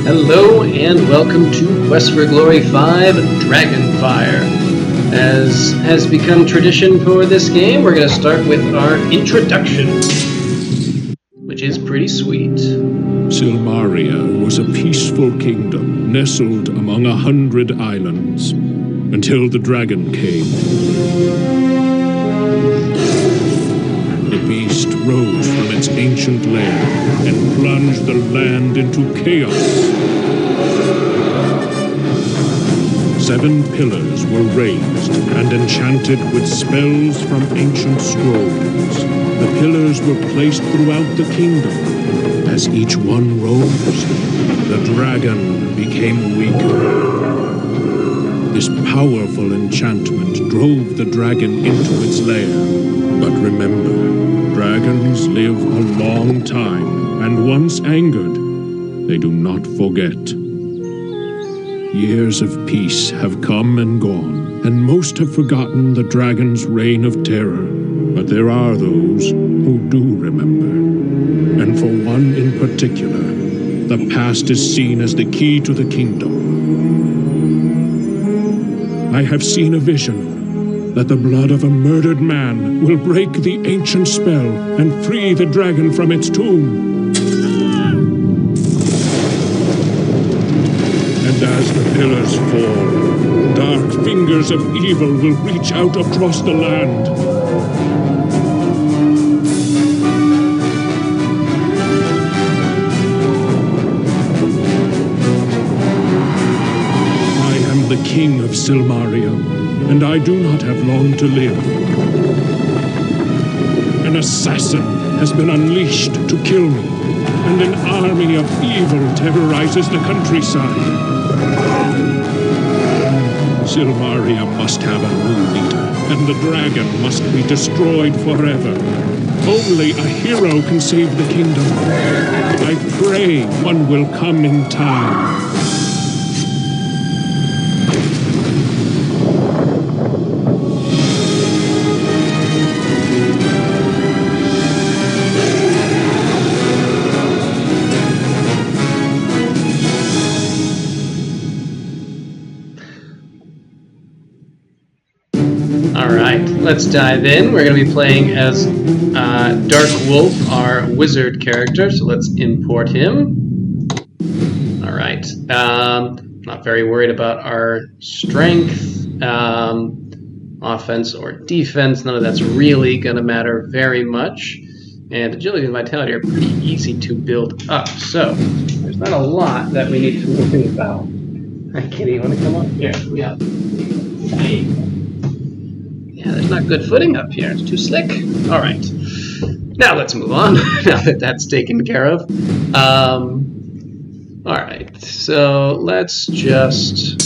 Hello and welcome to Quest for Glory 5 Dragonfire. As has become tradition for this game, we're going to start with our introduction, which is pretty sweet. Silmaria was a peaceful kingdom nestled among 100 islands, until the dragon came. The beast rose from its ancient lair and plunged the land into chaos. 7 pillars were raised and enchanted with spells from ancient scrolls. The pillars were placed throughout the kingdom. As each one rose, the dragon became weaker. This powerful enchantment drove the dragon into its lair. But remember, dragons live a long time, and once angered, they do not forget. Years of peace have come and gone, and most have forgotten the dragon's reign of terror. But there are those who do remember. And for one in particular, the past is seen as the key to the kingdom. I have seen a vision that the blood of a murdered man will break the ancient spell and free the dragon from its tomb. And as the pillars fall, dark fingers of evil will reach out across the land. The king of Silmaria, and I do not have long to live. An assassin has been unleashed to kill me, and an army of evil terrorizes the countryside. Silmaria must have a new leader, and the dragon must be destroyed forever. Only a hero can save the kingdom. I pray one will come in time. Let's dive in. We're going to be playing as Darkwolf, our wizard character, so let's import him. Alright. Not very worried about our strength, offense or defense. None of that's really going to matter very much. And agility and vitality are pretty easy to build up, so there's not a lot that we need to worry about. Hi, Kitty, you want to come up here? Yeah. Hey. Yeah, there's not good footing up here. It's too slick. All right. Now let's move on, now that that's taken care of. All right. So let's just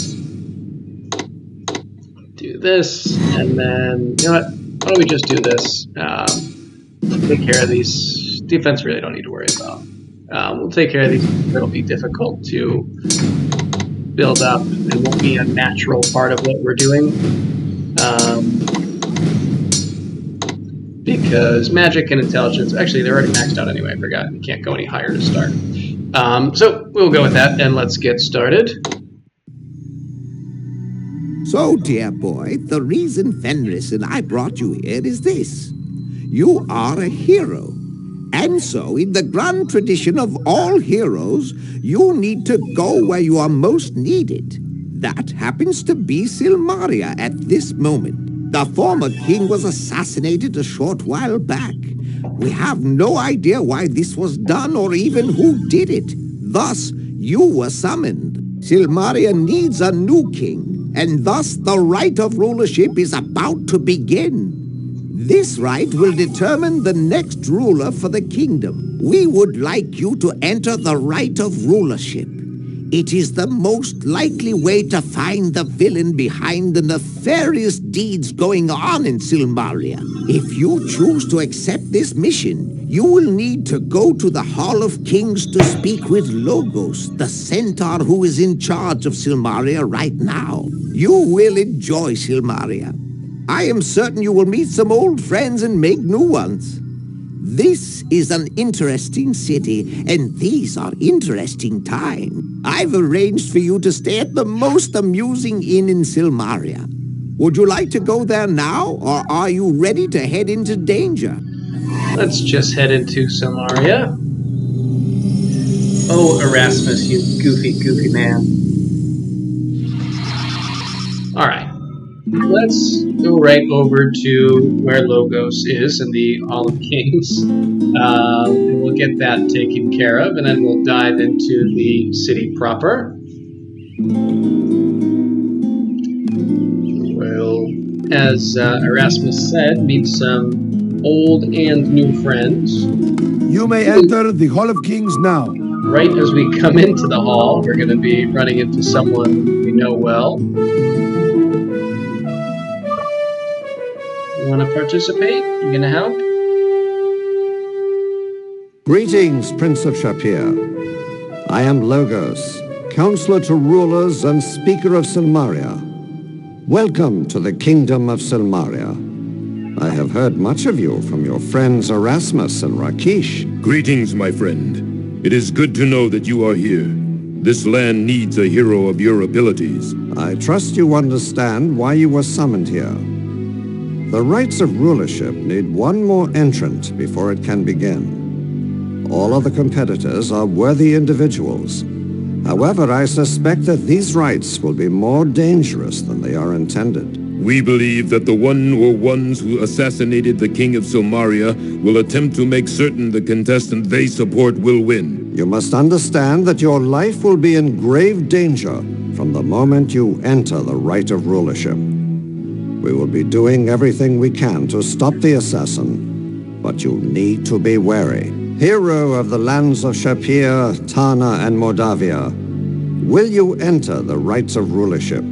do this. And then, you know what? Why don't we just do this? Take care of these. Defense really don't need to worry about. We'll take care of these. It'll be difficult to build up. It won't be a natural part of what we're doing. Because magic and intelligence, actually they're already maxed out anyway, I forgot. You can't go any higher to start. So we'll go with that and let's get started. So, dear boy, the reason Fenrus and I brought you here is this. You are a hero. And so, in the grand tradition of all heroes, you need to go where you are most needed. That happens to be Silmaria at this moment. The former king was assassinated a short while back. We have no idea why this was done or even who did it. Thus, you were summoned. Silmaria needs a new king, and thus the right of rulership is about to begin. This right will determine the next ruler for the kingdom. We would like you to enter the right of rulership. It is the most likely way to find the villain behind the nefarious deeds going on in Silmaria. If you choose to accept this mission, you will need to go to the Hall of Kings to speak with Logos, the centaur who is in charge of Silmaria right now. You will enjoy Silmaria. I am certain you will meet some old friends and make new ones. This is an interesting city, and these are interesting times. I've arranged for you to stay at the most amusing inn in Silmaria. Would you like to go there now, or are you ready to head into danger? Let's just head into Silmaria. Oh, Erasmus, you goofy man. Alright. Let's go right over to where Logos is in the Hall of Kings. And we'll get that taken care of, and then we'll dive into the city proper. We'll, as Erasmus said, meet some old and new friends. You may enter the Hall of Kings now. Right as we come into the hall, we're going to be running into someone we know well. You want to participate? You going to help? Greetings, Prince of Shapir. I am Logos, Counselor to Rulers and Speaker of Silmaria. Welcome to the Kingdom of Silmaria. I have heard much of you from your friends Erasmus and Rakesh. Greetings, my friend. It is good to know that you are here. This land needs a hero of your abilities. I trust you understand why you were summoned here. The rights of rulership need one more entrant before it can begin. All other competitors are worthy individuals. However, I suspect that these rights will be more dangerous than they are intended. We believe that the one or ones who assassinated the King of Silmaria will attempt to make certain the contestant they support will win. You must understand that your life will be in grave danger from the moment you enter the right of rulership. We will be doing everything we can to stop the assassin, but you need to be wary. Hero of the lands of Shapir, Tana, and Mordavia, will you enter the rights of rulership?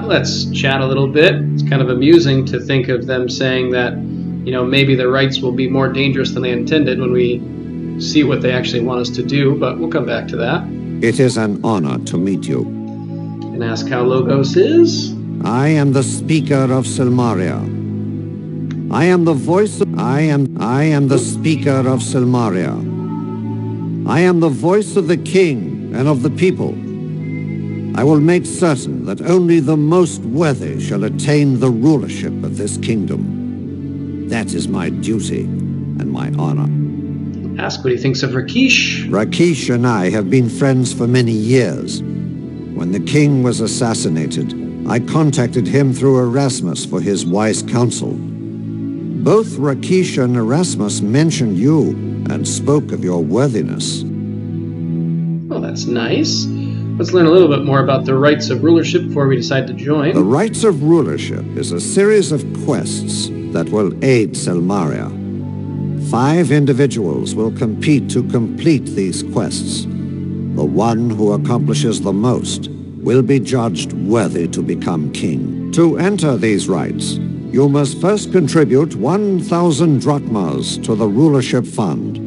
Let's chat a little bit. It's kind of amusing to think of them saying that, maybe the rights will be more dangerous than they intended when we see what they actually want us to do, but we'll come back to that. It is an honor to meet you. And ask how Logos is? I am the Speaker of Silmaria. I am the voice of... I am the Speaker of Silmaria. I am the voice of the king and of the people. I will make certain that only the most worthy shall attain the rulership of this kingdom. That is my duty and my honor. Ask what he thinks of Rakesh. Rakesh and I have been friends for many years. When the king was assassinated, I contacted him through Erasmus for his wise counsel. Both Rakesh and Erasmus mentioned you and spoke of your worthiness. Well, that's nice. Let's learn a little bit more about the rights of rulership before we decide to join. The rights of rulership is a series of quests that will aid Silmaria. 5 individuals will compete to complete these quests. The one who accomplishes the most will be judged worthy to become king. To enter these rights, you must first contribute 1,000 drachmas to the rulership fund.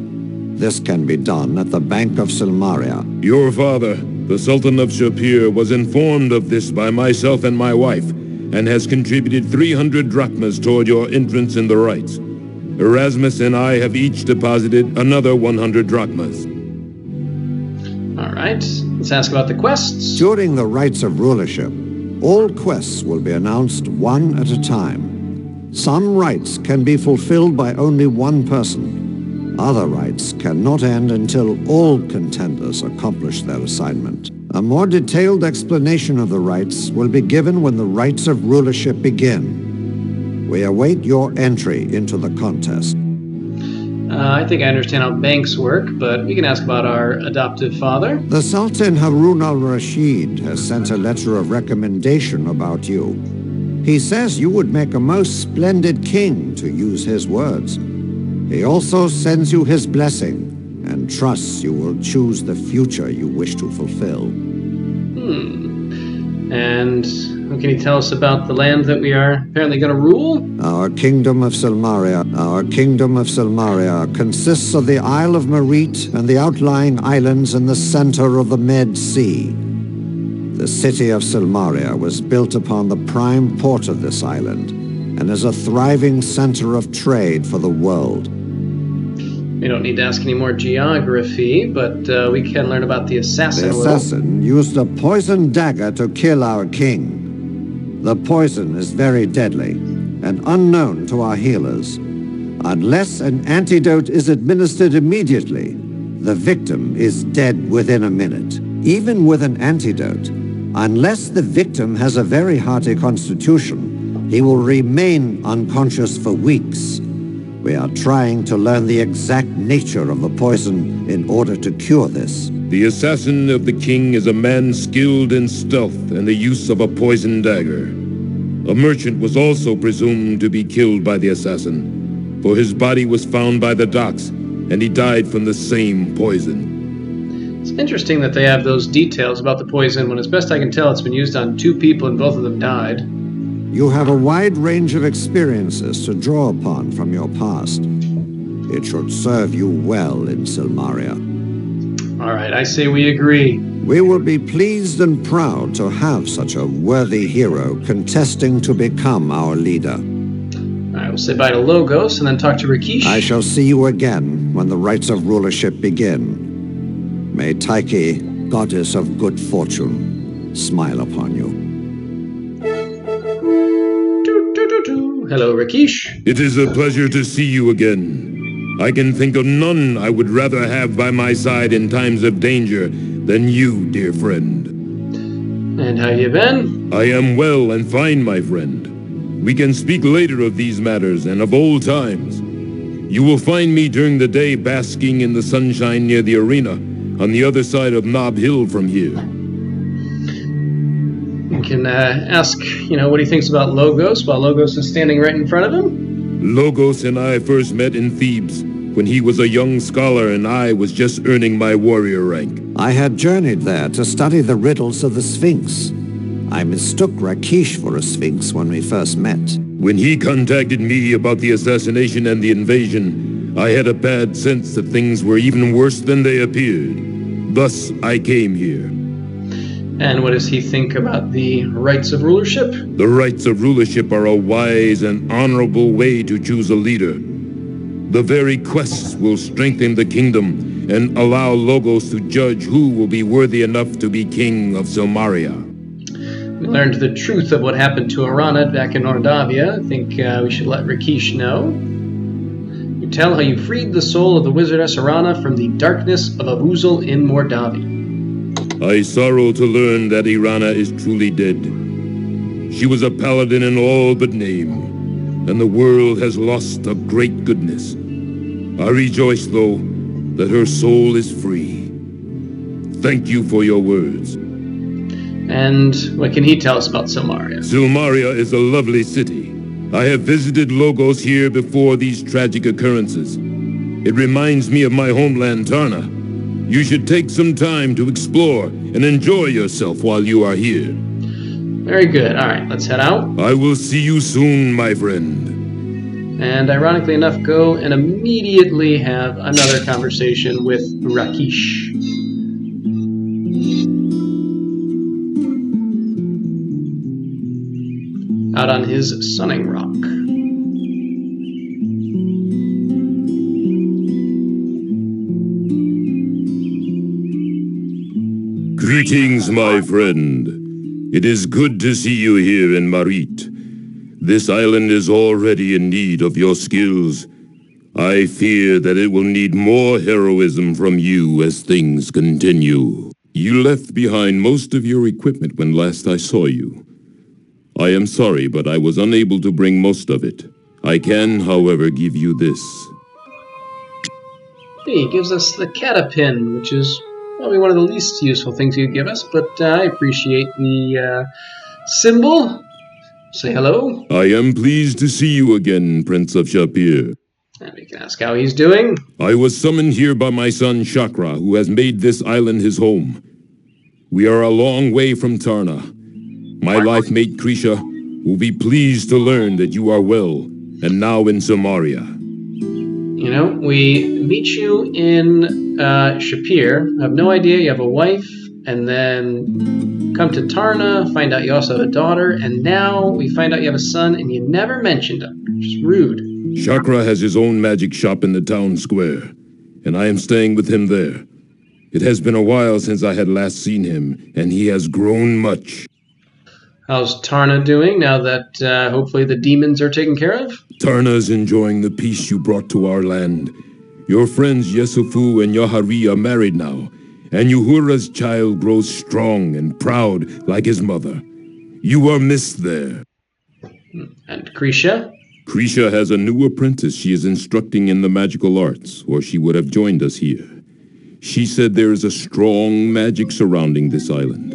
This can be done at the Bank of Silmaria. Your father, the Sultan of Shapir, was informed of this by myself and my wife, and has contributed 300 drachmas toward your entrance in the rights. Erasmus and I have each deposited another 100 drachmas. All right, let's ask about the quests. During the rights of rulership, all quests will be announced one at a time. Some rights can be fulfilled by only one person. Other rights cannot end until all contenders accomplish their assignment. A more detailed explanation of the rights will be given when the rights of rulership begin. We await your entry into the contest. I think I understand how banks work, but we can ask about our adoptive father. The Sultan Harun al-Rashid has sent a letter of recommendation about you. He says you would make a most splendid king, to use his words. He also sends you his blessing and trusts you will choose the future you wish to fulfill. And what can you tell us about the land that we are apparently going to rule? Our kingdom of Silmaria consists of the Isle of Merit and the outlying islands in the center of the Med Sea. The city of Silmaria was built upon the prime port of this island, and is a thriving center of trade for the world. We don't need to ask any more geography, but we can learn about the assassin The a little. assassin used a poison dagger to kill our king. The poison is very deadly and unknown to our healers. Unless an antidote is administered immediately, the victim is dead within a minute. Even with an antidote, unless the victim has a very hearty constitution, he will remain unconscious for weeks. We are trying to learn the exact nature of the poison in order to cure this. The assassin of the king is a man skilled in stealth and the use of a poison dagger. A merchant was also presumed to be killed by the assassin, for his body was found by the docks, and he died from the same poison. It's interesting that they have those details about the poison when, as best I can tell, it's been used on 2 people and both of them died. You have a wide range of experiences to draw upon from your past. It should serve you well in Silmaria. All right, I say we agree. We will be pleased and proud to have such a worthy hero contesting to become our leader. All right, we'll say bye to Logos and then talk to Rakish. I shall see you again when the rites of rulership begin. May Tyche, goddess of good fortune, smile upon you. Hello, Rakish. It is a pleasure to see you again. I can think of none I would rather have by my side in times of danger than you, dear friend. And how you been? I am well and fine, my friend. We can speak later of these matters and of old times. You will find me during the day basking in the sunshine near the arena, on the other side of Knob Hill from here. You can ask, what he thinks about Logos while Logos is standing right in front of him. Logos and I first met in Thebes, when he was a young scholar and I was just earning my warrior rank. I had journeyed there to study the riddles of the Sphinx. I mistook Rakish for a Sphinx when we first met. When he contacted me about the assassination and the invasion, I had a bad sense that things were even worse than they appeared. Thus, I came here. And what does he think about the rights of rulership? The rights of rulership are a wise and honorable way to choose a leader. The very quests will strengthen the kingdom and allow Logos to judge who will be worthy enough to be king of Silmaria. We learned the truth of what happened to Arana back in Mordavia. I think we should let Rakish know. You tell how you freed the soul of the wizardess Arana from the darkness of a woozle in Mordavia. I sorrow to learn that Irana is truly dead. She was a paladin in all but name, and the world has lost a great goodness. I rejoice, though, that her soul is free. Thank you for your words. And what can he tell us about Silmaria? Silmaria is a lovely city. I have visited Logos here before these tragic occurrences. It reminds me of my homeland, Tarna. You should take some time to explore and enjoy yourself while you are here. Very good. All right, let's head out. I will see you soon, my friend. And ironically enough, go and immediately have another conversation with Rakish. Out on his sunning rock. Greetings, my friend. It is good to see you here in Marit. This island is already in need of your skills. I fear that it will need more heroism from you as things continue. You left behind most of your equipment when last I saw you. I am sorry, but I was unable to bring most of it. I can, however, give you this. He gives us the catapin, which is probably one of the least useful things you give us, but I appreciate the symbol. Say hello. I am pleased to see you again, Prince of Shapir. And we can ask how he's doing. I was summoned here by my son Chakra, who has made this island his home. We are a long way from Tarna. My life mate Krisha will be pleased to learn that you are well, and now in Silmaria. We meet you in Shapir. I have no idea. You have a wife and then come to Tarna, find out you also have a daughter, and now we find out you have a son, and you never mentioned him. Just rude. Chakra has his own magic shop in the town square, and I am staying with him there. It has been a while since I had last seen him, and he has grown much. How's Tarna doing now that hopefully the demons are taken care of? Tarna's enjoying the peace you brought to our land. Your friends Yesufu and Yahari are married now, and Uhura's child grows strong and proud like his mother. You are missed there. And Krisha? Krisha has a new apprentice she is instructing in the magical arts, or she would have joined us here. She said there is a strong magic surrounding this island.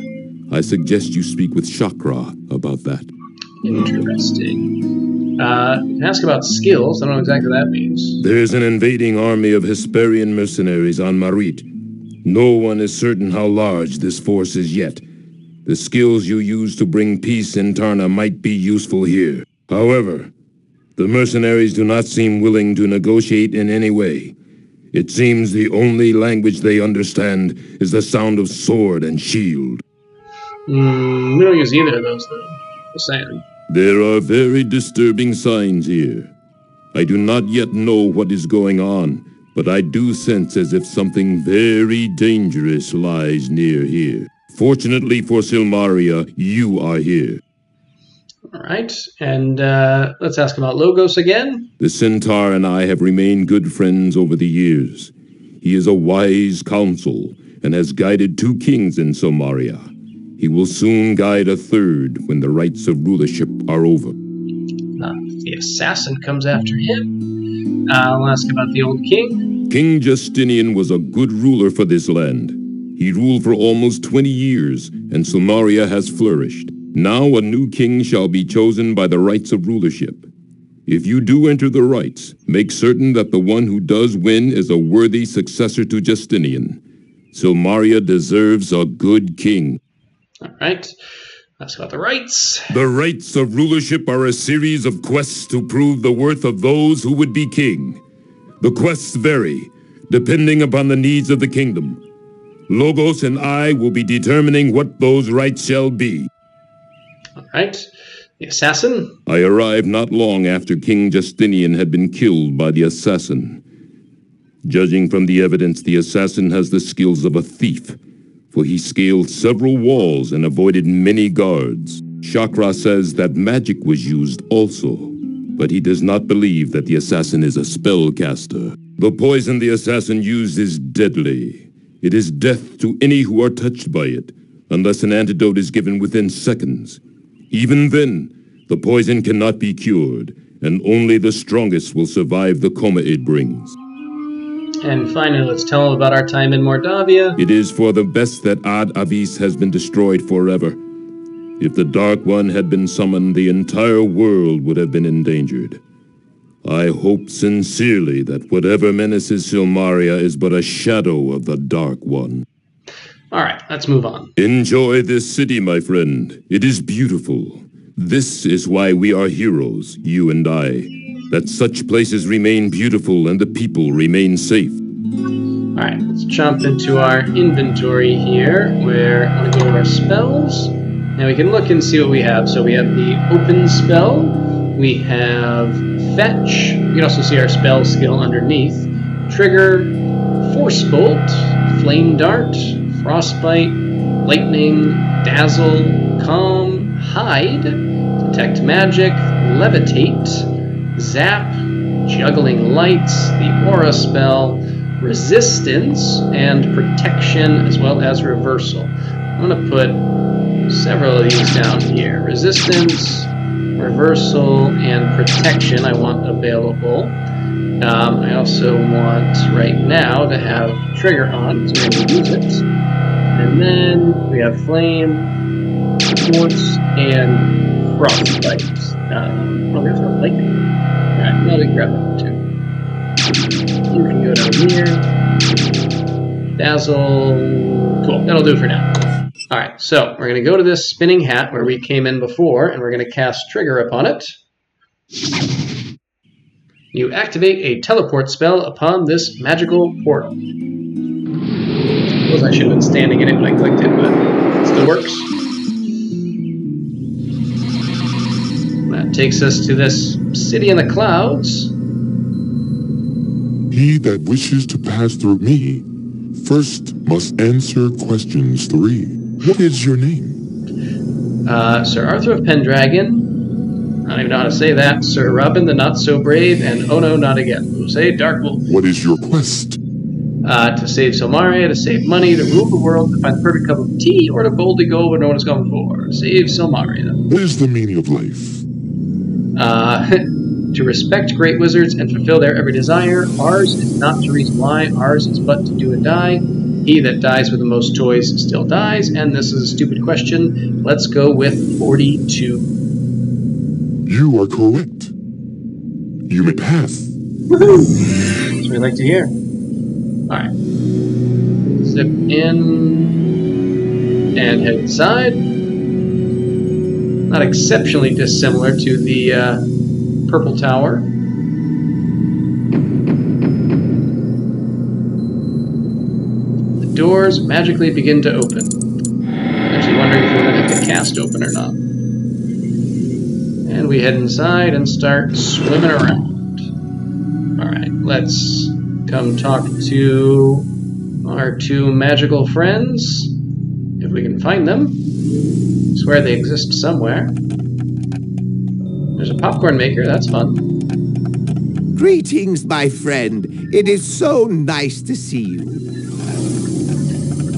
I suggest you speak with Chakra about that. Interesting. You can ask about skills. I don't know exactly what that means. There is an invading army of Hesperian mercenaries on Marit. No one is certain how large this force is yet. The skills you use to bring peace in Tarna might be useful here. However, the mercenaries do not seem willing to negotiate in any way. It seems the only language they understand is the sound of sword and shield. We don't use either of those, though. Just saying. There are very disturbing signs here. I do not yet know what is going on, but I do sense as if something very dangerous lies near here. Fortunately for Silmaria, you are here. All right, and let's ask about Logos again. The centaur and I have remained good friends over the years. He is a wise counsel and has guided 2 kings in Silmaria. He will soon guide a 3rd when the rites of rulership are over. The assassin comes after him. I'll ask about the old king. King Justinian was a good ruler for this land. He ruled for almost 20 years, and Silmaria has flourished. Now a new king shall be chosen by the rites of rulership. If you do enter the rites, make certain that the one who does win is a worthy successor to Justinian. Silmaria deserves a good king. All right, ask about the rites. The rites of rulership are a series of quests to prove the worth of those who would be king. The quests vary, depending upon the needs of the kingdom. Logos and I will be determining what those rites shall be. All right, the assassin. I arrived not long after King Justinian had been killed by the assassin. Judging from the evidence, the assassin has the skills of a thief, for he scaled several walls and avoided many guards. Chakra says that magic was used also, but he does not believe that the assassin is a spellcaster. The poison the assassin used is deadly. It is death to any who are touched by it, unless an antidote is given within seconds. Even then, the poison cannot be cured, and only the strongest will survive the coma it brings. And finally, let's tell about our time in Mordavia. It is for the best that Ad Avis has been destroyed forever. If the Dark One had been summoned, the entire world would have been endangered. I hope sincerely that whatever menaces Silmaria is but a shadow of the Dark One. All right, let's move on. Enjoy this city, my friend. It is beautiful. This is why we are heroes, you and I. That such places remain beautiful and the people remain safe. All right, let's jump into our inventory here, where I'm going to go to our spells, and we can look and see what we have. So we have the open spell, we have fetch, you can also see our spell skill underneath, trigger, force bolt, flame dart, frostbite, lightning, dazzle, calm, hide, detect magic, levitate, zap, juggling lights, the aura spell, resistance, and protection, as well as reversal. I'm going to put several of these down here. Resistance, reversal, and protection I want available. I also want right now to have trigger on, so we're going to use it. And then we have flame, force, and frostbite. There's our lightning. Alright, well, we can grab that one too. You can go down here. Dazzle. Cool, that'll do for now. Alright, so we're going to go to this spinning hat where we came in before, and we're going to cast trigger upon it. You activate a teleport spell upon this magical portal. suppose I should have been standing in it when I clicked it, but it still works. That takes us to this city in the clouds. He that wishes to pass through me first must answer questions 3. What is your name? Sir Arthur of Pendragon. I don't even know how to say that. Sir Robin the Not So Brave, and oh no, not again. We'll say Darkwolf. What is your quest? To save Silmaria, to save money, to rule the world, to find the perfect cup of tea, or to boldly go where no one has gone before. Save Silmaria. What is the meaning of life? To respect great wizards and fulfill their every desire. Ours is not to reason why, ours is but to do and die. He that dies with the most toys still dies, and this is a stupid question. Let's go with 42. You are correct. You may pass. Woohoo! That's what we like to hear. Alright. Zip in and head inside. Not exceptionally dissimilar to the Purple Tower. The doors magically begin to open. Actually wondering if we're going to have to cast open or not. And we head inside and start swimming around. Alright, let's come talk to our 2 magical friends, if we can find them. I swear they exist somewhere. There's a popcorn maker, that's fun. Greetings, my friend. It is so nice to see you.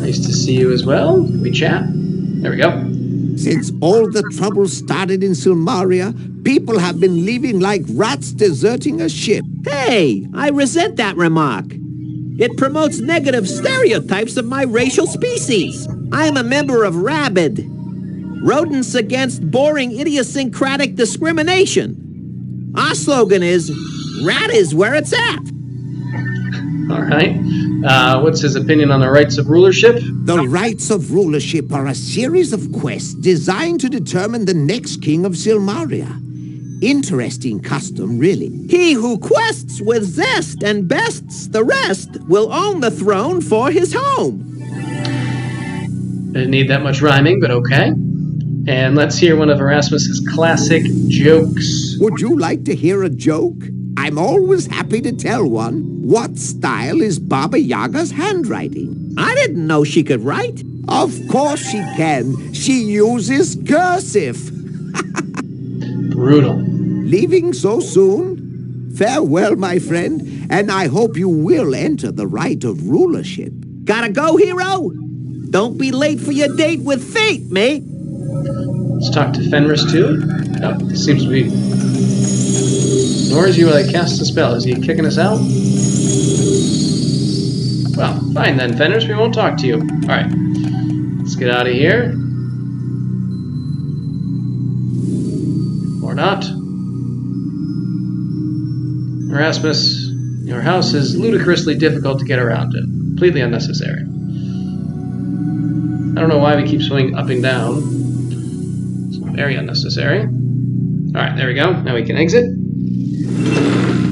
Nice to see you as well. Can we chat? There we go. Since all the trouble started in Silmaria, people have been leaving like rats deserting a ship. Hey, I resent that remark. It promotes negative stereotypes of my racial species. I am a member of Rabid. Rodents Against Boring Idiosyncratic Discrimination. Our slogan is, rat is where it's at. Alright. What's his opinion on the rights of rulership? The rights of rulership are a series of quests designed to determine the next king of Silmaria. Interesting custom, really. He who quests with zest and bests the rest will own the throne for his home. Didn't need that much rhyming, but okay. And let's hear one of Erasmus's classic jokes. Would you like to hear a joke? I'm always happy to tell one. What style is Baba Yaga's handwriting? I didn't know she could write. Of course she can. She uses cursive. Brutal. Leaving so soon? Farewell, my friend, and I hope you will enter the right of rulership. Gotta go, hero? Don't be late for your date with fate, mate. Let's talk to Fenrus too. Oh, this seems to be... Nor is he while I cast the spell. Is he kicking us out? Well, fine then, Fenrus. We won't talk to you. Alright. Let's get out of here. Or not. Erasmus, your house is ludicrously difficult to get around in. Completely unnecessary. I don't know why we keep swinging up and down. It's very unnecessary. Alright, there we go. Now we can exit.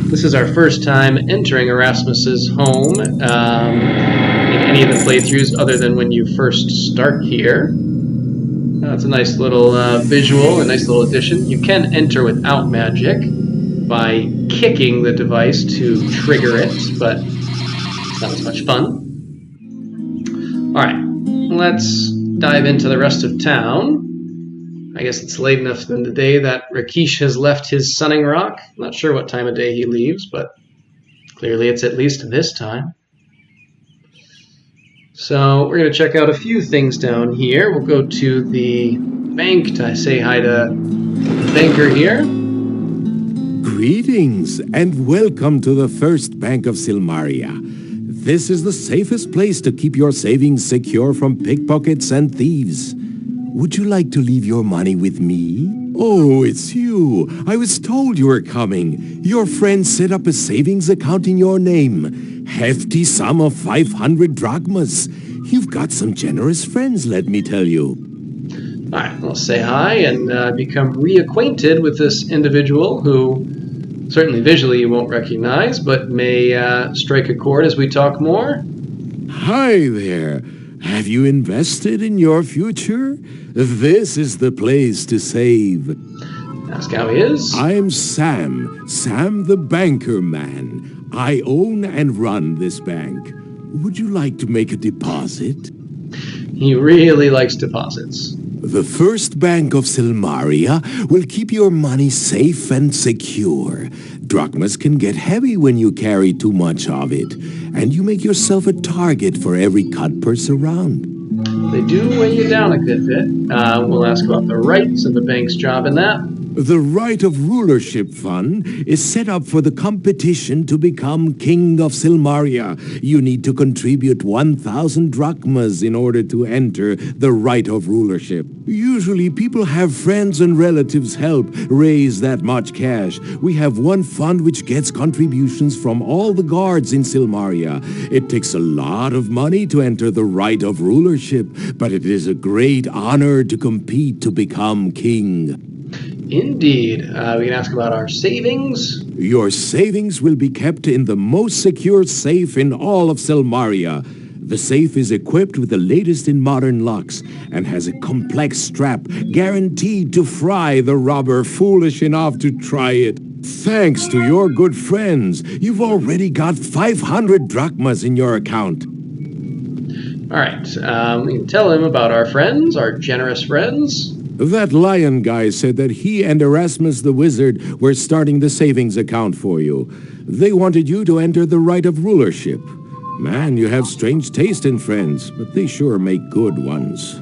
This is our first time entering Erasmus's home in any of the playthroughs other than when you first start here. It's a nice little visual, a nice little addition. You can enter without magic by kicking the device to trigger it, but it's not as much fun. Alright, let's dive into the rest of town. I guess it's late enough in the day that Rakesh has left his sunning rock. Not sure what time of day he leaves, but clearly it's at least this time. So we're going to check out a few things down here. We'll go to the bank to say hi to the banker here. Greetings and welcome to the First Bank of Silmaria. This is the safest place to keep your savings secure from pickpockets and thieves. Would you like to leave your money with me? Oh, it's you. I was told you were coming. Your friend set up a savings account in your name. Hefty sum of 500 drachmas. You've got some generous friends, let me tell you. Alright, we'll say hi and become reacquainted with this individual who certainly visually you won't recognize, but may strike a chord as we talk more. Hi there. Have you invested in your future? This is the place to save. Ask how he is. I'm Sam the banker man. I own and run this bank. Would you like to make a deposit? He really likes deposits. The first bank of Silmaria will keep your money safe and secure. Drachmas can get heavy when you carry too much of it, and you make yourself a target for every cut purse around. They do weigh you down a good bit. We'll ask about the rights of the bank's job in that. The Right of Rulership Fund is set up for the competition to become King of Silmaria. You need to contribute 1,000 drachmas in order to enter the Right of Rulership. Usually people have friends and relatives help raise that much cash. We have one fund which gets contributions from all the guards in Silmaria. It takes a lot of money to enter the Right of Rulership, but it is a great honor to compete to become king. Indeed. We can ask about our savings. Your savings will be kept in the most secure safe in all of Silmaria. The safe is equipped with the latest in modern locks and has a complex strap guaranteed to fry the robber foolish enough to try it. Thanks to your good friends, you've already got 500 drachmas in your account. All right. We can tell him about our friends, our generous friends. That lion guy said that he and Erasmus the wizard were starting the savings account for you. They wanted you to enter the Right of Rulership. Man, you have strange taste in friends, but they sure make good ones.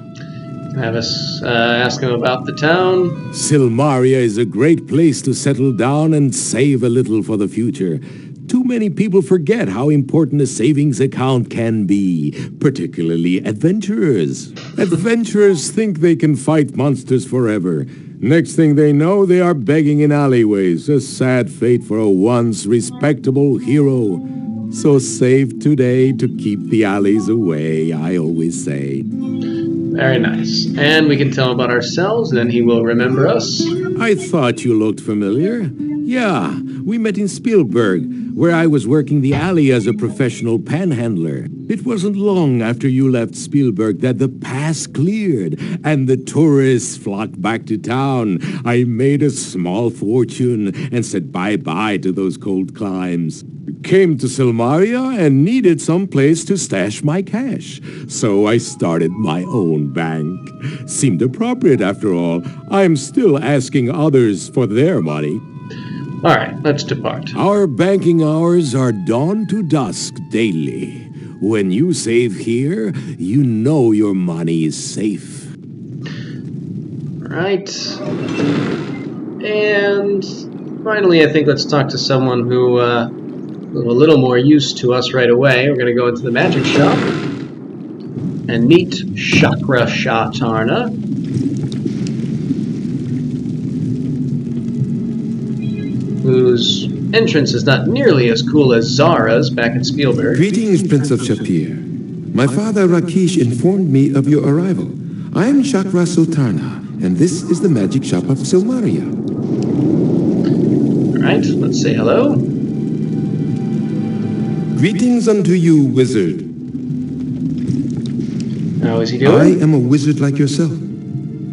Have us ask him about the town. Silmaria is a great place to settle down and save a little for the future. Too many people forget how important a savings account can be, particularly adventurers. Adventurers think they can fight monsters forever. Next thing they know, they are begging in alleyways, a sad fate for a once respectable hero. So save today to keep the alleys away, I always say. Very nice. And we can tell him about ourselves, then he will remember us. I thought you looked familiar. Yeah, we met in Spielberg, where I was working the alley as a professional panhandler. It wasn't long after you left Spielberg that the pass cleared and the tourists flocked back to town. I made a small fortune and said bye-bye to those cold climes. Came to Silmaria and needed some place to stash my cash. So I started my own bank. Seemed appropriate after all. I'm still asking others for their money. All right, let's depart. Our banking hours are dawn to dusk daily. When you save here, you know your money is safe. All right. And finally, I think let's talk to someone who is a little more used to us right away. We're going to go into the magic shop and meet Chakra Shatarna. Whose entrance is not nearly as cool as Zara's back in Spielberg. Greetings, Prince of Shapir. My father Rakesh informed me of your arrival. I am Chakra Sultana, and this is the magic shop of Silmaria. All right, let's say hello. Greetings unto you, wizard. How is he doing? I am a wizard like yourself.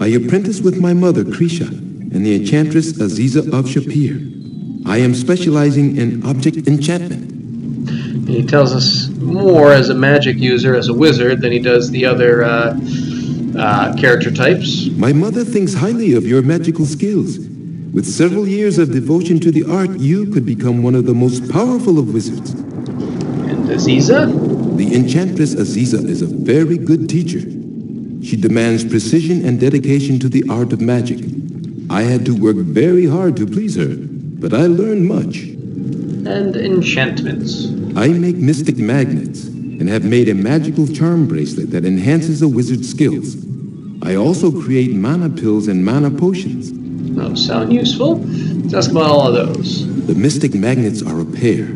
I apprentice with my mother, Krisha, and the enchantress Aziza of Shapir. I am specializing in object enchantment. He tells us more as a magic user, as a wizard, than he does the other character types. My mother thinks highly of your magical skills. With several years of devotion to the art, you could become one of the most powerful of wizards. And Aziza? The enchantress Aziza is a very good teacher. She demands precision and dedication to the art of magic. I had to work very hard to please her, but I learned much. And enchantments. I make mystic magnets and have made a magical charm bracelet that enhances a wizard's skills. I also create mana pills and mana potions. Those sound useful. Let's ask about all of those. The mystic magnets are a pair.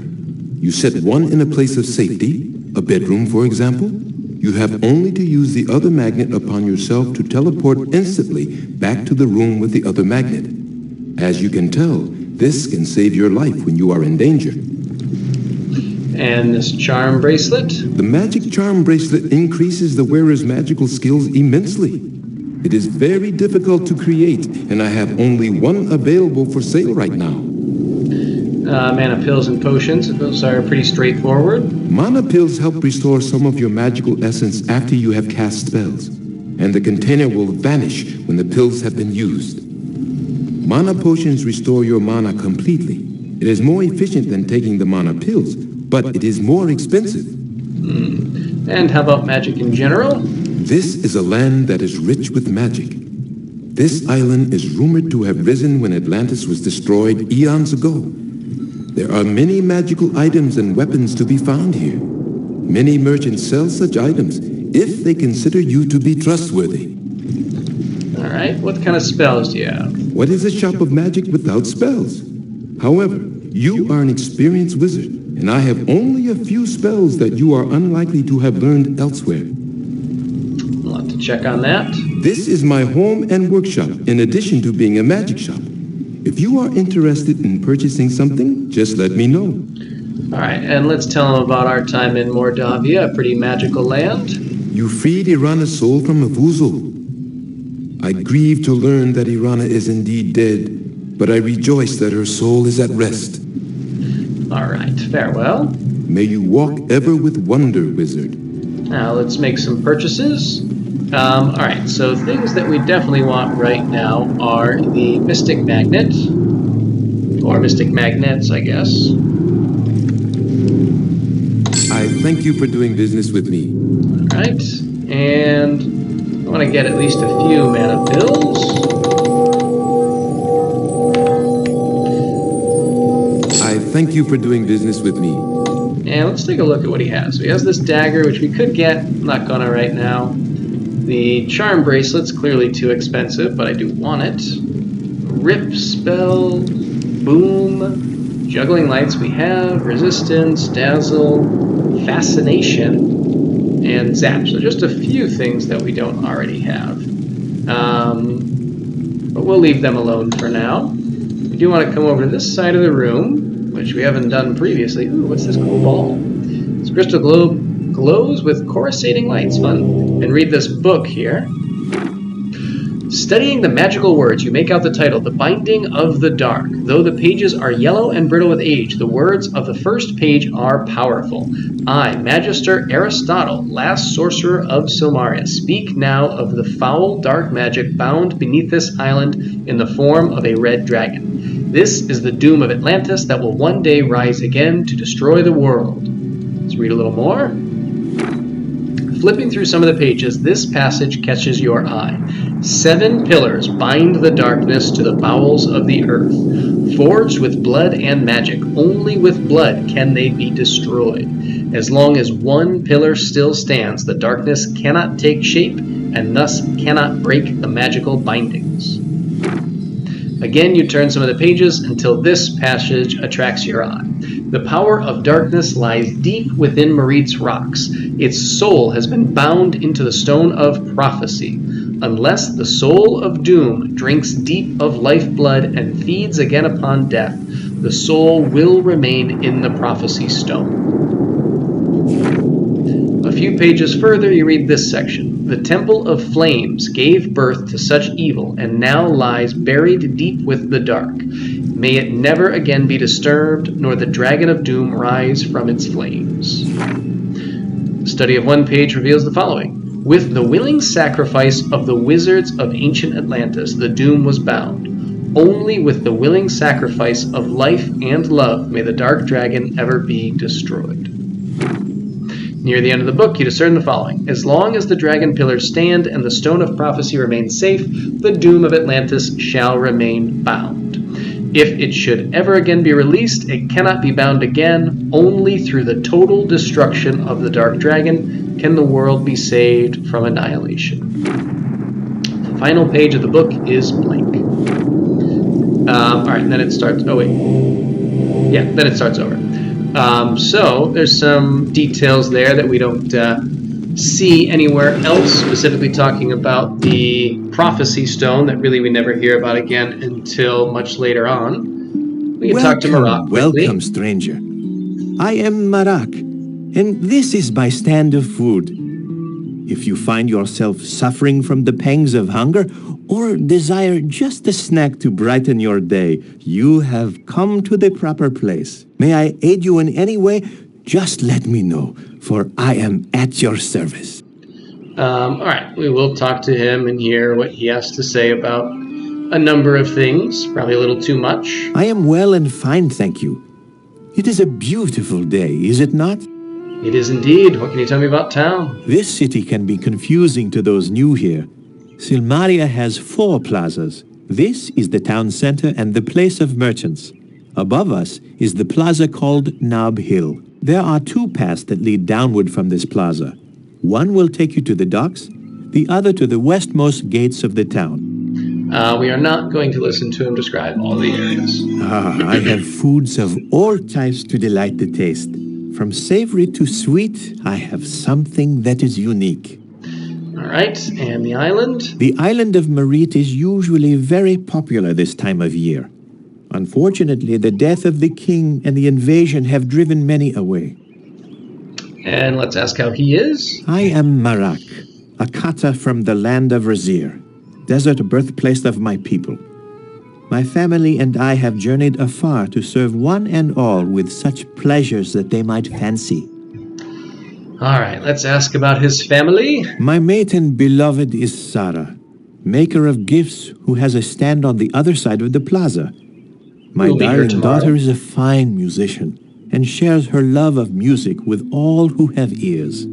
You set one in a place of safety, a bedroom for example. You have only to use the other magnet upon yourself to teleport instantly back to the room with the other magnet. As you can tell, this can save your life when you are in danger. And this charm bracelet? The magic charm bracelet increases the wearer's magical skills immensely. It is very difficult to create, and I have only one available for sale right now. Mana pills and potions. Those are pretty straightforward. Mana pills help restore some of your magical essence after you have cast spells, and the container will vanish when the pills have been used. Mana potions restore your mana completely. It is more efficient than taking the mana pills, but it is more expensive. And how about magic in general? This is a land that is rich with magic. This island is rumored to have risen when Atlantis was destroyed eons ago. There are many magical items and weapons to be found here. Many merchants sell such items if they consider you to be trustworthy. All right, what kind of spells do you have? What is a shop of magic without spells? However, you are an experienced wizard, and I have only a few spells that you are unlikely to have learned elsewhere. We'll have to check on that. This is my home and workshop, in addition to being a magic shop. If you are interested in purchasing something, just let me know. All right, and let's tell them about our time in Mordavia, a pretty magical land. You freed Irana's soul from Avuzul. I grieve to learn that Irana is indeed dead, but I rejoice that her soul is at rest. All right, farewell. May you walk ever with wonder, wizard. Now let's make some purchases. All right, so things that we definitely want right now are the Mystic Magnet, or Mystic Magnets, I guess. I thank you for doing business with me. All right, and I want to get at least a few mana pills. I thank you for doing business with me. And let's take a look at what he has. So he has this dagger, which we could get. I'm not gonna right now. The charm bracelet's clearly too expensive, but I do want it. Rip spell, boom, juggling lights we have, resistance, dazzle, fascination, and zap. So just a few things that we don't already have. But we'll leave them alone for now. We do want to come over to this side of the room, which we haven't done previously. Ooh, what's this cool ball? This crystal globe glows with coruscating lights. Fun. And read this book here. Studying the magical words, you make out the title, The Binding of the Dark. Though the pages are yellow and brittle with age, the words of the first page are powerful. I, Magister Aristotle, last sorcerer of Silmaria, speak now of the foul dark magic bound beneath this island in the form of a red dragon. This is the doom of Atlantis that will one day rise again to destroy the world. Let's read a little more. Flipping through some of the pages, this passage catches your eye. 7 pillars bind the darkness to the bowels of the earth. Forged with blood and magic, only with blood can they be destroyed. As long as one pillar still stands, the darkness cannot take shape and thus cannot break the magical bindings. Again, you turn some of the pages until this passage attracts your eye. The power of darkness lies deep within Marit's rocks. Its soul has been bound into the stone of prophecy. Unless the soul of doom drinks deep of lifeblood and feeds again upon death, the soul will remain in the prophecy stone. A few pages further, you read this section. The Temple of Flames gave birth to such evil and now lies buried deep with the dark. May it never again be disturbed, nor the dragon of doom rise from its flames. The study of one page reveals the following. With the willing sacrifice of the wizards of ancient Atlantis, the doom was bound. Only with the willing sacrifice of life and love may the dark dragon ever be destroyed. Near the end of the book, you discern the following. As long as the dragon pillars stand and the stone of prophecy remains safe, the doom of Atlantis shall remain bound. If it should ever again be released, it cannot be bound again. Only through the total destruction of the dark dragon can the world be saved from annihilation. The final page of the book is blank. Alright, and then it starts... Oh, wait. Yeah, then it starts over. So there's some details there that we don't see anywhere else, specifically talking about the prophecy stone that really we never hear about again until much later on. We can talk to Marat quickly. Welcome, stranger. I am Marak, and this is my stand of food. If you find yourself suffering from the pangs of hunger or desire just a snack to brighten your day, you have come to the proper place. May I aid you in any way? Just let me know, for I am at your service. All right, we will talk to him and hear what he has to say about a number of things, probably a little too much. I am well and fine, thank you. It is a beautiful day, is it not? It is indeed. What can you tell me about town? This city can be confusing to those new here. Silmaria has 4 plazas. This is the town center and the place of merchants. Above us is the plaza called Knob Hill. There are 2 paths that lead downward from this plaza. One will take you to the docks, the other to the westmost gates of the town. We are not going to listen to him describe all the areas. I have foods of all types to delight the taste. From savory to sweet, I have something that is unique. All right, and the island? The island of Marit is usually very popular this time of year. Unfortunately, the death of the king and the invasion have driven many away. And let's ask how he is. I am Marak, a kata from the land of Razir, desert birthplace of my people. My family and I have journeyed afar to serve one and all with such pleasures that they might fancy. All right, let's ask about his family. My mate and beloved is Sarah, maker of gifts who has a stand on the other side of the plaza. My We'll be here darling tomorrow. daughter is a fine musician and shares her love of music with all who have ears.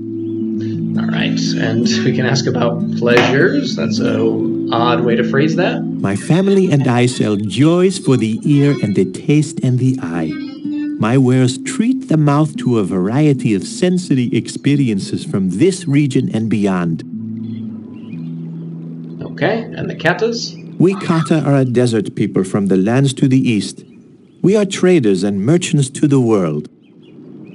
All right, and we can ask about pleasures. That's an odd way to phrase that. My family and I sell joys for the ear and the taste and the eye. My wares treat the mouth to a variety of sensory experiences from this region and beyond. Okay, and the katas? We Kata are a desert people from the lands to the east. We are traders and merchants to the world.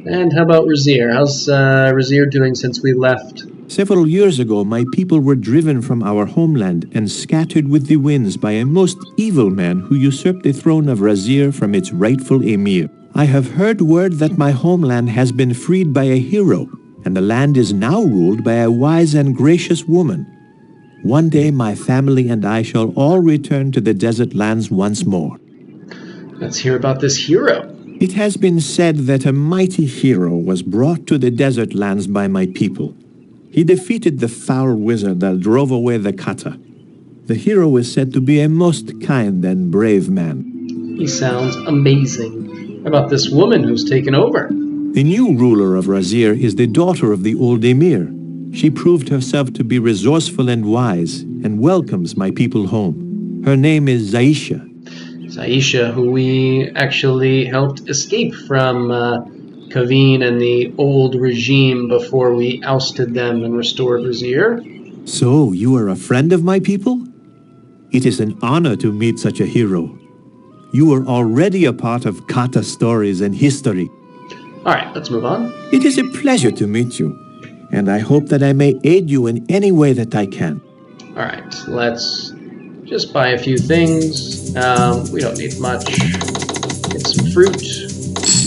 And how about Razir? How's Razir doing since we left? Several years ago, my people were driven from our homeland and scattered with the winds by a most evil man who usurped the throne of Razir from its rightful emir. I have heard word that my homeland has been freed by a hero, and the land is now ruled by a wise and gracious woman. One day my family and I shall all return to the desert lands once more. Let's hear about this hero. It has been said that a mighty hero was brought to the desert lands by my people. He defeated the foul wizard that drove away the kata. The hero is said to be a most kind and brave man. He sounds amazing. How about this woman who's taken over? The new ruler of Razir is the daughter of the old emir. She proved herself to be resourceful and wise, and welcomes my people home. Her name is Zaisha. Zaisha, who we actually helped escape from Kaveen and the old regime before we ousted them and restored Razir. So, you are a friend of my people? It is an honor to meet such a hero. You are already a part of Kata stories and history. All right, let's move on. It is a pleasure to meet you, and I hope that I may aid you in any way that I can. All right, let's just buy a few things. We don't need much. Get some fruit.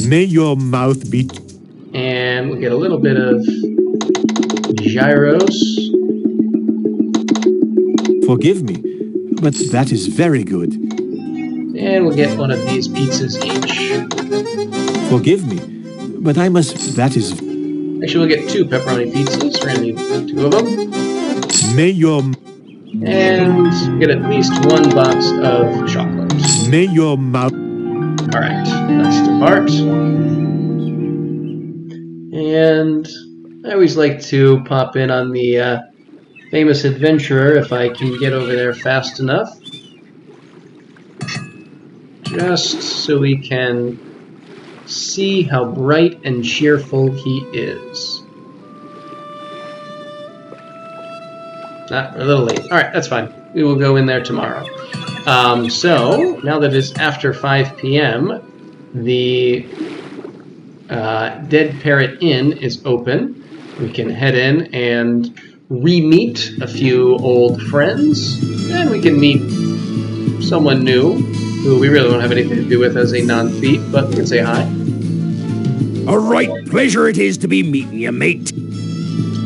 May your mouth be... And we'll get a little bit of gyros. Forgive me, but that is very good. And we'll get one of these pizzas each. Forgive me, but I must... That is... Actually, we'll get 2 pepperoni pizzas. We're going to need 2 of them. May your... And get at least 1 box of chocolate. May your mouth... All right, let's depart. And I always like to pop in on the famous adventurer if I can get over there fast enough. Just so we can see how bright and cheerful he is. We're a little late. All right, that's fine. We will go in there tomorrow. So, now that it's after 5 p.m., the Dead Parrot Inn is open. We can head in and re-meet a few old friends, and we can meet someone new who we really don't have anything to do with as a non-thief, but we can say hi. A right pleasure it is to be meeting you, mate.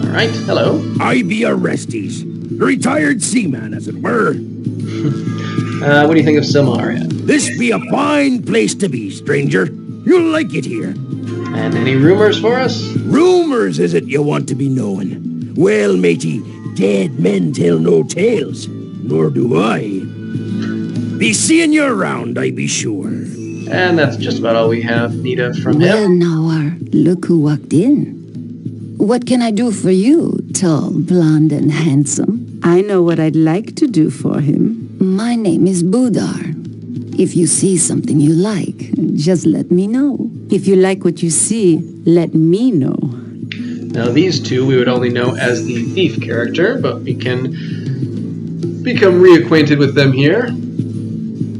All right, hello. I be Orestes, retired seaman, as it were. What do you think of Silmaria? This be a fine place to be, stranger. You'll like it here. And any rumors for us? Rumors, is it you want to be knowing? Well, matey, dead men tell no tales, nor do I. Be seeing you around, I be sure. And that's just about all we have, Nita, from Well, him. now, look who walked in. What can I do for you, tall, blonde, and handsome? I know what I'd like to do for him. My name is Budar. If you see something you like, just let me know. If you like what you see, let me know. Now, these two we would only know as the thief character, but we can become reacquainted with them here.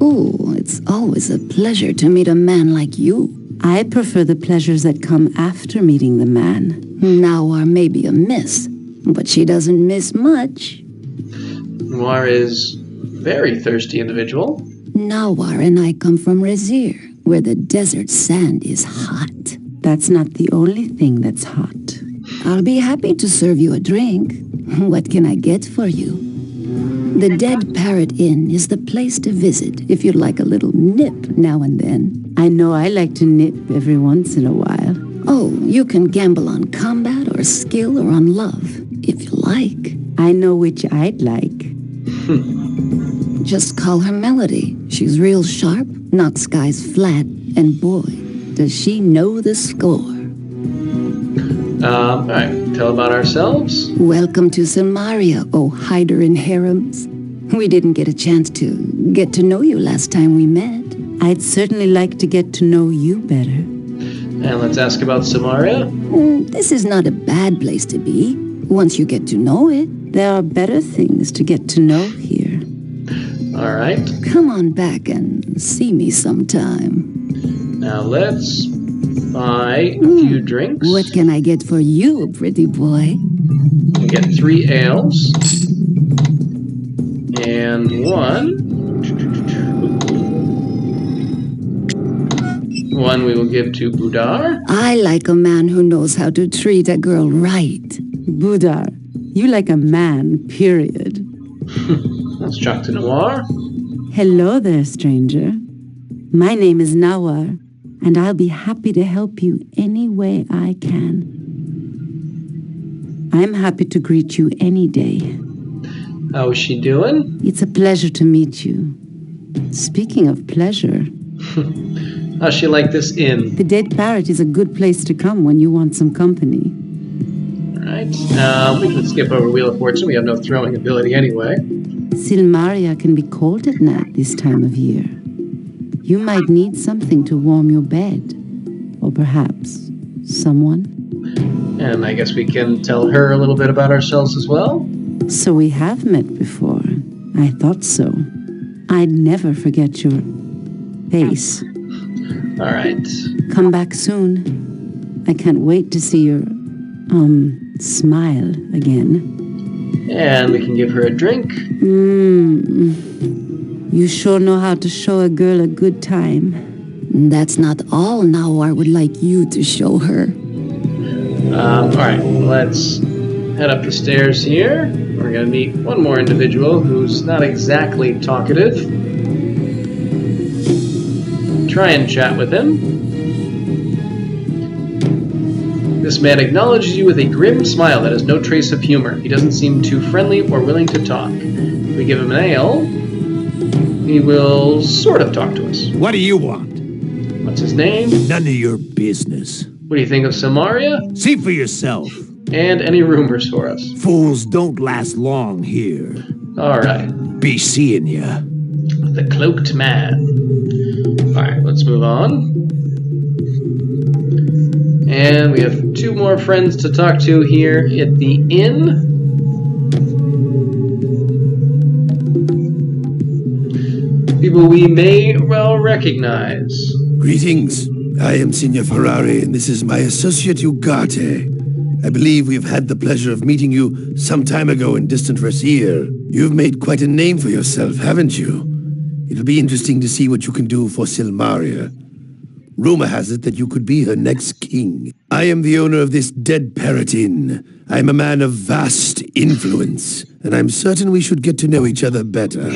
Ooh, it's always a pleasure to meet a man like you. I prefer the pleasures that come after meeting the man. Nawar may be a miss, but she doesn't miss much. Noir is very thirsty individual. Nawar and I come from Rezir, where the desert sand is hot. That's not the only thing that's hot. I'll be happy to serve you a drink. What can I get for you? The Dead Parrot Inn is the place to visit if you'd like a little nip now and then. I know I like to nip every once in a while. Oh, you can gamble on combat or skill or on love, if you like. I know which I'd like. Just call her Melody. She's real sharp, knocks guys flat, and boy, does she know the score. All right, tell about ourselves. Welcome to Silmaria, oh hider in harems. We didn't get a chance to get to know you last time we met. I'd certainly like to get to know you better. And let's ask about Silmaria. This is not a bad place to be, once you get to know it. There are better things to get to know here. All right. Come on back and see me sometime. Now let's buy a few drinks. What can I get for you, pretty boy? We get 3 ales. And one we will give to Budar. I like a man who knows how to treat a girl right. Budar, you like a man, period. Let's talk to Noir. Hello there, stranger. My name is Nawar, and I'll be happy to help you any way I can. I'm happy to greet you any day. How is she doing? It's a pleasure to meet you. Speaking of pleasure... How's she like this inn? The Dead Parrot is a good place to come when you want some company. Alright, we can skip over Wheel of Fortune. We have no throwing ability anyway. Silmaria can be cold at night this time of year. You might need something to warm your bed. Or perhaps someone. And I guess we can tell her a little bit about ourselves as well. So we have met before. I thought so. I'd never forget your face. Alright. Come back soon. I can't wait to see your, smile again. And we can give her a drink. You sure know how to show a girl a good time. That's not all Nawar would like you to show her. Alright, let's head up the stairs here. We're going to meet one more individual who's not exactly talkative. Try and chat with him. This man acknowledges you with a grim smile that has no trace of humor. He doesn't seem too friendly or willing to talk. If we give him an ale, he will sort of talk to us. What do you want? What's his name? None of your business. What do you think of Silmaria? See for yourself. And any rumors for us? Fools don't last long here. Alright. Be seeing ya. The Cloaked Man. Alright, let's move on. And we have 2 more friends to talk to here at the inn. People we may well recognize. Greetings. I am Signor Ferrari, and this is my associate Ugarte. I believe we've had the pleasure of meeting you some time ago in distant Rezir. You've made quite a name for yourself, haven't you? It'll be interesting to see what you can do for Silmaria. Rumor has it that you could be her next king. I am the owner of this Dead Parrot Inn. I am a man of vast influence, and I'm certain we should get to know each other better.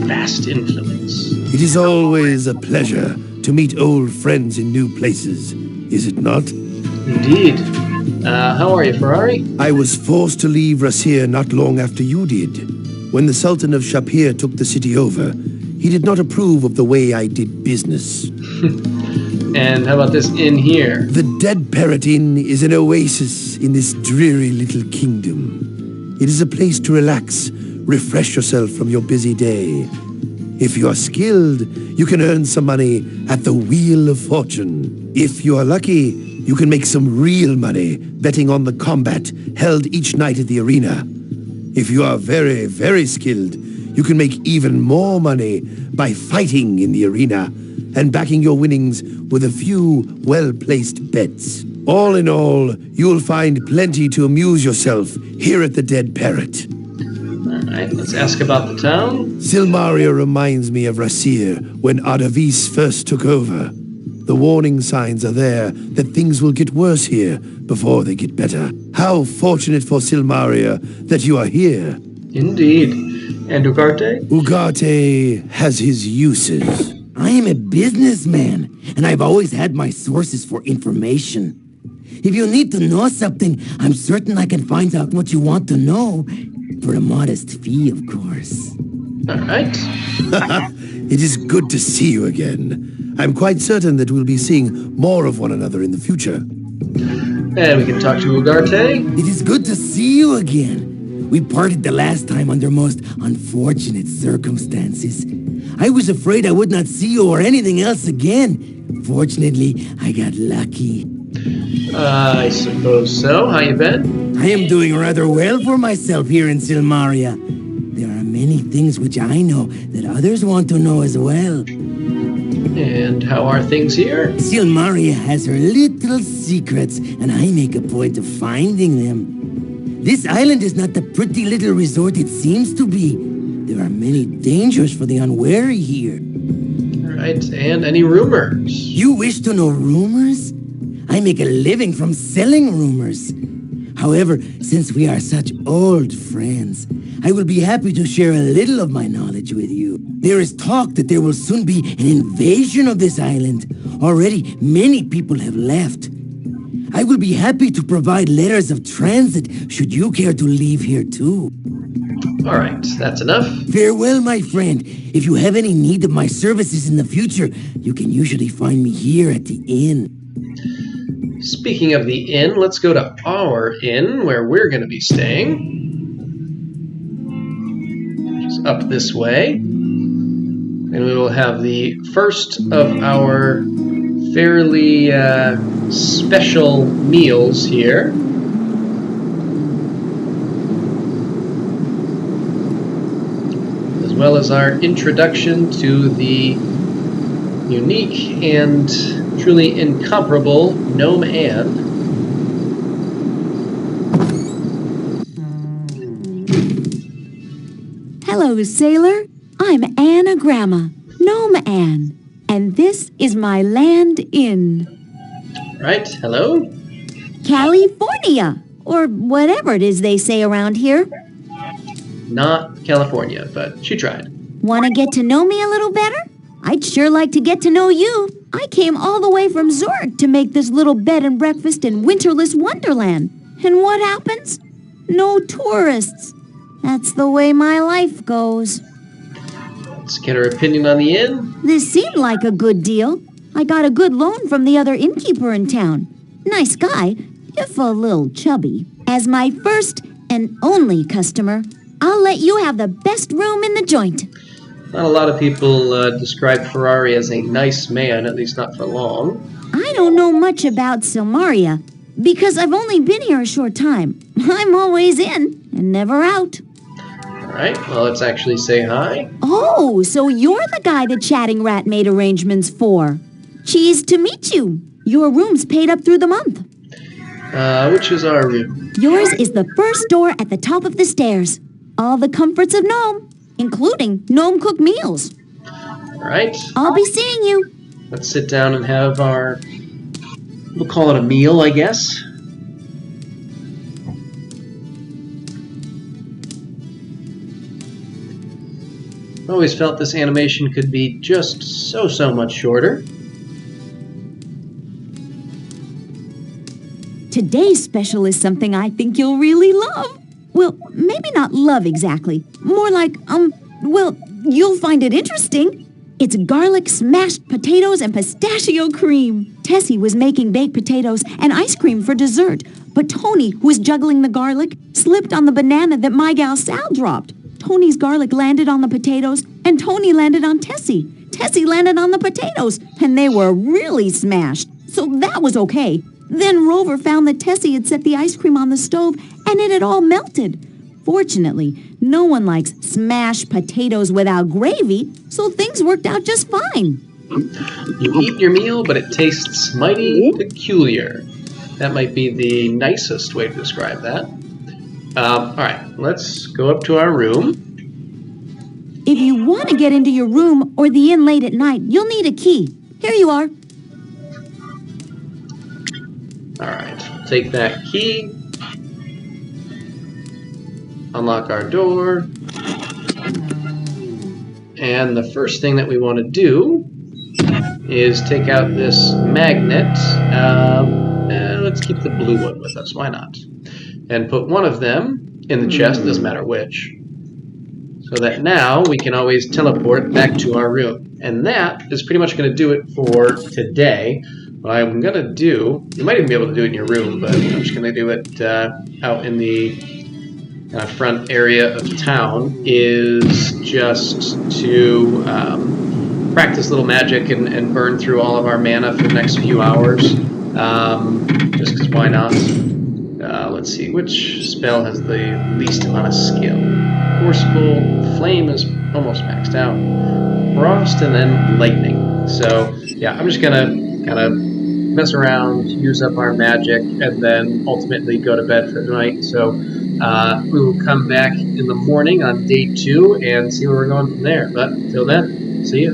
Vast influence. It is always a pleasure to meet old friends in new places, is it not? Indeed. How are you, Ferrari? I was forced to leave Rasir not long after you did. When the Sultan of Shapir took the city over, he did not approve of the way I did business. And how about this inn here? The Dead Parrot Inn is an oasis in this dreary little kingdom. It is a place to relax, refresh yourself from your busy day. If you are skilled, you can earn some money at the Wheel of Fortune. If you are lucky, you can make some real money betting on the combat held each night at the arena. If you are very, very skilled, you can make even more money by fighting in the arena and backing your winnings with a few well-placed bets. All in all, you'll find plenty to amuse yourself here at the Dead Parrot. Alright, let's ask about the town. Silmaria reminds me of Rasir when Ardavis first took over. The warning signs are there that things will get worse here before they get better. How fortunate for Silmaria that you are here. Indeed. And Ugarte? Ugarte has his uses. I am a businessman, and I've always had my sources for information. If you need to know something, I'm certain I can find out what you want to know. For a modest fee, of course. Alright. It is good to see you again. I'm quite certain that we'll be seeing more of one another in the future. And we can talk to Ugarte. It is good to see you again. We parted the last time under most unfortunate circumstances. I was afraid I would not see you or anything else again. Fortunately, I got lucky. I suppose so. How you been? I am doing rather well for myself here in Silmaria. There are many things which I know that others want to know as well. And how are things here? Silmaria has her little secrets, and I make a point of finding them. This island is not the pretty little resort it seems to be. There are many dangers for the unwary here. Right, and any rumors? You wish to know rumors? I make a living from selling rumors. However, since we are such old friends, I will be happy to share a little of my knowledge with you. There is talk that there will soon be an invasion of this island. Already, many people have left. I will be happy to provide letters of transit should you care to leave here too. All right, that's enough. Farewell, my friend. If you have any need of my services in the future, you can usually find me here at the inn. Speaking of the inn, let's go to our inn where we're going to be staying. Which is up this way. And we will have the first of our fairly special meals here. As well as our introduction to the unique and truly incomparable Gnome Anne. Hello, sailor. I'm Anagramma, Gnome Anne, and this is my land inn. Right, hello? California, or whatever it is they say around here. Not California, but she tried. Want to get to know me a little better? I'd sure like to get to know you. I came all the way from Zorg to make this little bed and breakfast in winterless wonderland. And what happens? No tourists. That's the way my life goes. Let's get her opinion on the inn. This seemed like a good deal. I got a good loan from the other innkeeper in town. Nice guy, if a little chubby. As my first and only customer, I'll let you have the best room in the joint. Not a lot of people describe Ferrari as a nice man, at least not for long. I don't know much about Silmaria, because I've only been here a short time. I'm always in and never out. Alright, well, let's actually say hi. Oh, so you're the guy the chatting rat made arrangements for. Cheesed to meet you. Your room's paid up through the month. Which is our room? Yours is the first door at the top of the stairs. All the comforts of Gnome, including gnome-cooked meals. Alright. I'll be seeing you. let's sit down and have our, we'll call it a meal, I guess. Always felt this animation could be just so much shorter. Today's special is something I think you'll really love. Well, maybe not love exactly. More like, well, you'll find it interesting. It's garlic smashed potatoes and pistachio cream. Tessie was making baked potatoes and ice cream for dessert, but Tony, who was juggling the garlic, slipped on the banana that my gal Sal dropped. Tony's garlic landed on the potatoes, and Tony landed on Tessie. Tessie landed on the potatoes, and they were really smashed, so that was okay. Then Rover found that Tessie had set the ice cream on the stove, and it had all melted. Fortunately, no one likes smashed potatoes without gravy, so things worked out just fine. You eat your meal, but it tastes mighty peculiar. That might be the nicest way to describe that. All right, let's go up to our room. If you want to get into your room or the inn late at night, you'll need a key. Here you are. All right, take that key. Unlock our door. And the first thing that we want to do is take out this magnet. And let's keep the blue one with us, why not? And put one of them in the chest, doesn't matter which, so that now we can always teleport back to our room. And that is pretty much going to do it for today. What I'm going to do, you might even be able to do it in your room, but I'm just going to do it out in the front area of town, is just to practice little magic and burn through all of our mana for the next few hours. Just because why not? Let's see, which spell has the least amount of skill? Forceful, Flame is almost maxed out, Frost, and then Lightning. So yeah, I'm just gonna kind of mess around, use up our magic, and then ultimately go to bed for the night. So we will come back in the morning on day 2 and see where we're going from there. But until then, see ya.